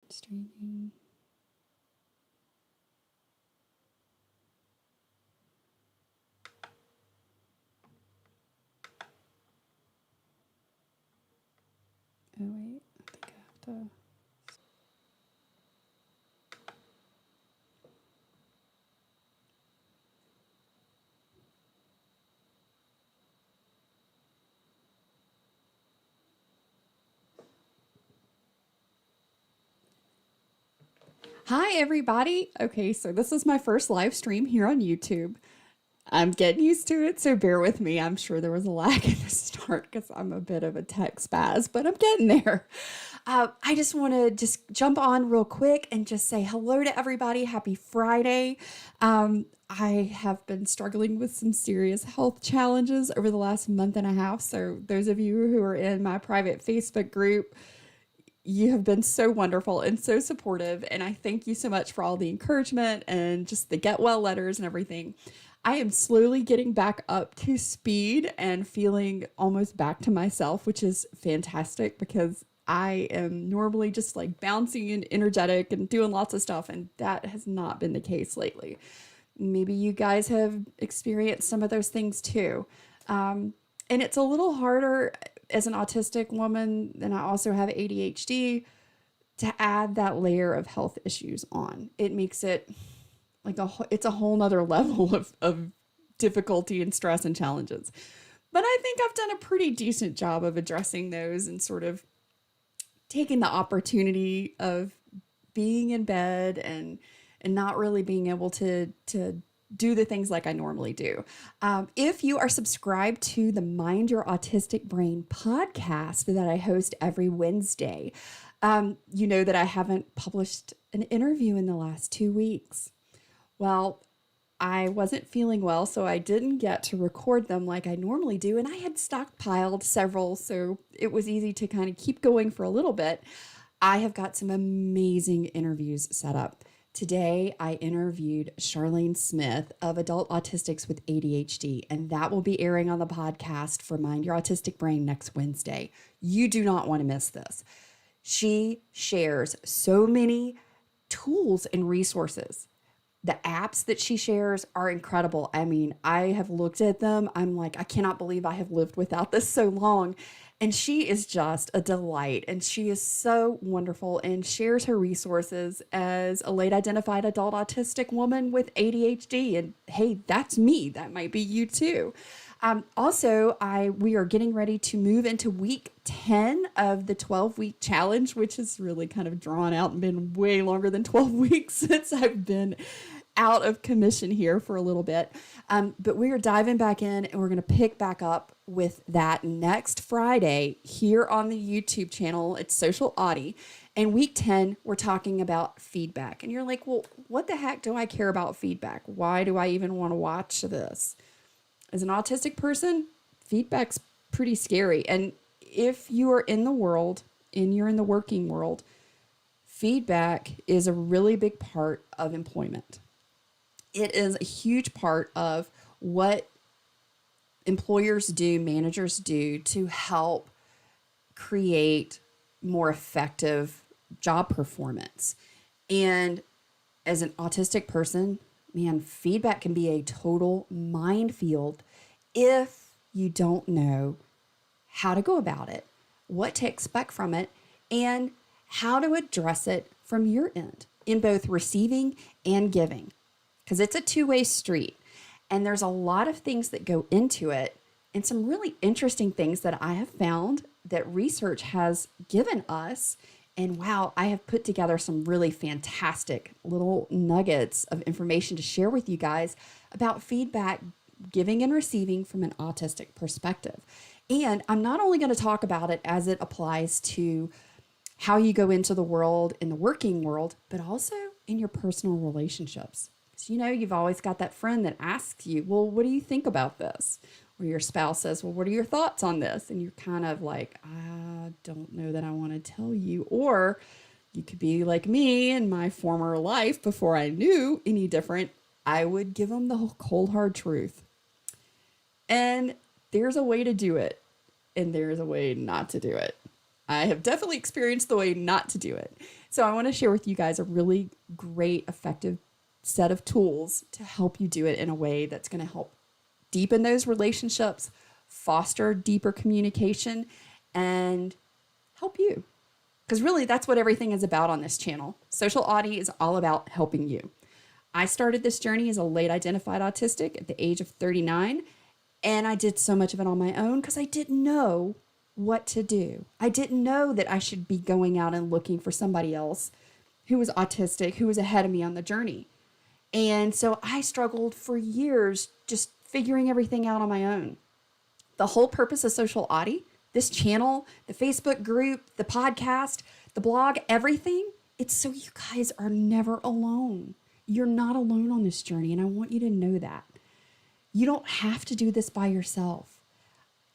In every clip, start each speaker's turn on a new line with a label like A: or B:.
A: Streaming. Oh, wait. I think I have to. Hi, everybody. Okay, so this is my first live stream here on YouTube. I'm getting used to it, so bear with me. I'm sure there was a lag in the start because I'm a bit of a tech spaz, but I'm getting there. I just want to just jump on real quick and just say hello to everybody. Happy Friday. I have been struggling with some serious health challenges over the last month and a half. So those of you who are in my private Facebook group, you have been so wonderful and so supportive. And I thank you so much for all the encouragement and just the get well letters and everything. I am slowly getting back up to speed and feeling almost back to myself, which is fantastic because I am normally just like bouncy and energetic and doing lots of stuff. And that has not been the case lately. Maybe you guys have experienced some of those things too. And it's a little harder as an autistic woman, and I also have ADHD, to add that layer of health issues on. It makes it like it's a whole nother level of difficulty and stress and challenges. But I think I've done a pretty decent job of addressing those and sort of taking the opportunity of being in bed and not really being able to do the things like I normally do. If you are subscribed to the Mind Your Autistic Brain podcast that I host every Wednesday, you know that I haven't published an interview in the last 2 weeks. Well, I wasn't feeling well, so I didn't get to record them like I normally do. And I had stockpiled several, so it was easy to kind of keep going for a little bit. I have got some amazing interviews set up. Today, I interviewed Charlene Smith of Adult Autistics with ADHD, and that will be airing on the podcast for Mind Your Autistic Brain next Wednesday. You do not want to miss this. She shares so many tools and resources. The apps that she shares are incredible. I mean, I have looked at them. I'm like, I cannot believe I have lived without this so long. And she is just a delight. And she is so wonderful and shares her resources as a late identified adult autistic woman with ADHD. And hey, that's me. That might be you too. We are getting ready to move into week 10 of the 12-week challenge, which has really kind of drawn out and been way longer than 12 weeks since I've been out of commission here for a little bit. But we are diving back in and we're going to pick back up with that next Friday here on the YouTube channel. It's Social AUtie. And week 10, we're talking about feedback. And you're like, well, what the heck do I care about feedback? Why do I even want to watch this? As an autistic person, feedback's pretty scary. And if you are in the world and you're in the working world, feedback is a really big part of employment. It is a huge part of what employers do, managers do to help create more effective job performance. And as an autistic person, man, feedback can be a total minefield if you don't know how to go about it, what to expect from it, and how to address it from your end in both receiving and giving. Because it's a two-way street. And there's a lot of things that go into it and some really interesting things that I have found that research has given us. And wow, I have put together some really fantastic little nuggets of information to share with you guys about feedback, giving and receiving from an autistic perspective. And I'm not only going to talk about it as it applies to how you go into the world in the working world, but also in your personal relationships. So, you know, you've always got that friend that asks you, well, what do you think about this? Or your spouse says, well, what are your thoughts on this? And you're kind of like, I don't know that I want to tell you. Or you could be like me in my former life before I knew any different. I would give them the whole cold, hard truth. And there's a way to do it. And there's a way not to do it. I have definitely experienced the way not to do it. So I want to share with you guys a really great, effective set of tools to help you do it in a way that's going to help deepen those relationships, foster deeper communication, and help you. Because really, that's what everything is about on this channel. Social AUtie is all about helping you. I started this journey as a late identified autistic at the age of 39, and I did so much of it on my own because I didn't know what to do. I didn't know that I should be going out and looking for somebody else who was autistic, who was ahead of me on the journey. And so I struggled for years just figuring everything out on my own. The whole purpose of Social AUtie, this channel, the Facebook group, the podcast, the blog, everything, it's so you guys are never alone. You're not alone on this journey, and I want you to know that. You don't have to do this by yourself,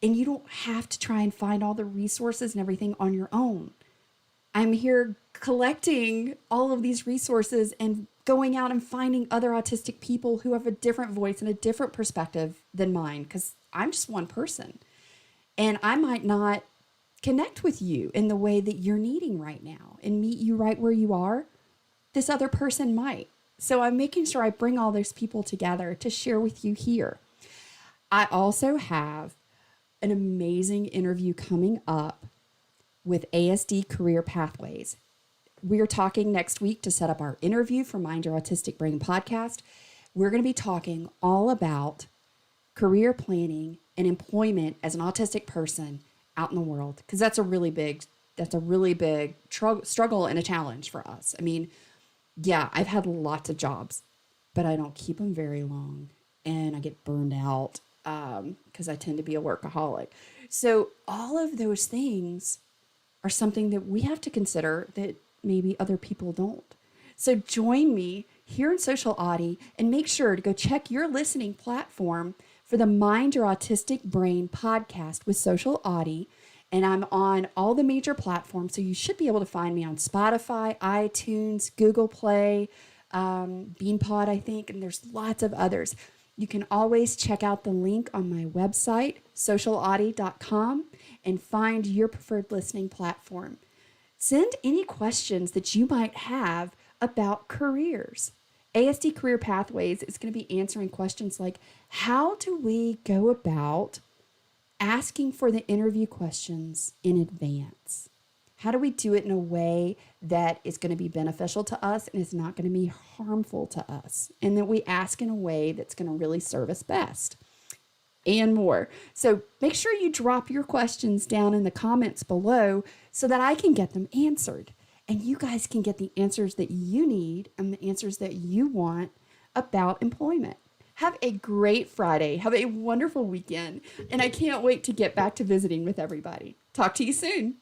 A: and you don't have to try and find all the resources and everything on your own. I'm here collecting all of these resources and going out and finding other autistic people who have a different voice and a different perspective than mine, because I'm just one person. And I might not connect with you in the way that you're needing right now and meet you right where you are. This other person might. So I'm making sure I bring all those people together to share with you here. I also have an amazing interview coming up with ASD Career Pathways. We're talking next week to set up our interview for Mind Your Autistic Brain podcast. We're going to be talking all about career planning and employment as an autistic person out in the world, because that's a really big struggle and a challenge for us. I mean, yeah, I've had lots of jobs, but I don't keep them very long, and I get burned out because I tend to be a workaholic. So all of those things are something that we have to consider that maybe other people don't. So join me here in Social AUtie and make sure to go check your listening platform for the Mind Your Autistic Brain podcast with Social AUtie. And I'm on all the major platforms, so you should be able to find me on Spotify, iTunes, Google Play, Beanpod, I think, and there's lots of others. You can always check out the link on my website, socialautie.com, and find your preferred listening platform. Send any questions that you might have about careers. ASD Career Pathways is going to be answering questions like, how do we go about asking for the interview questions in advance? How do we do it in a way that is going to be beneficial to us and is not going to be harmful to us? And that we ask in a way that's going to really serve us best, and more. So make sure you drop your questions down in the comments below so that I can get them answered. And you guys can get the answers that you need and the answers that you want about employment. Have a great Friday. Have a wonderful weekend. And I can't wait to get back to visiting with everybody. Talk to you soon.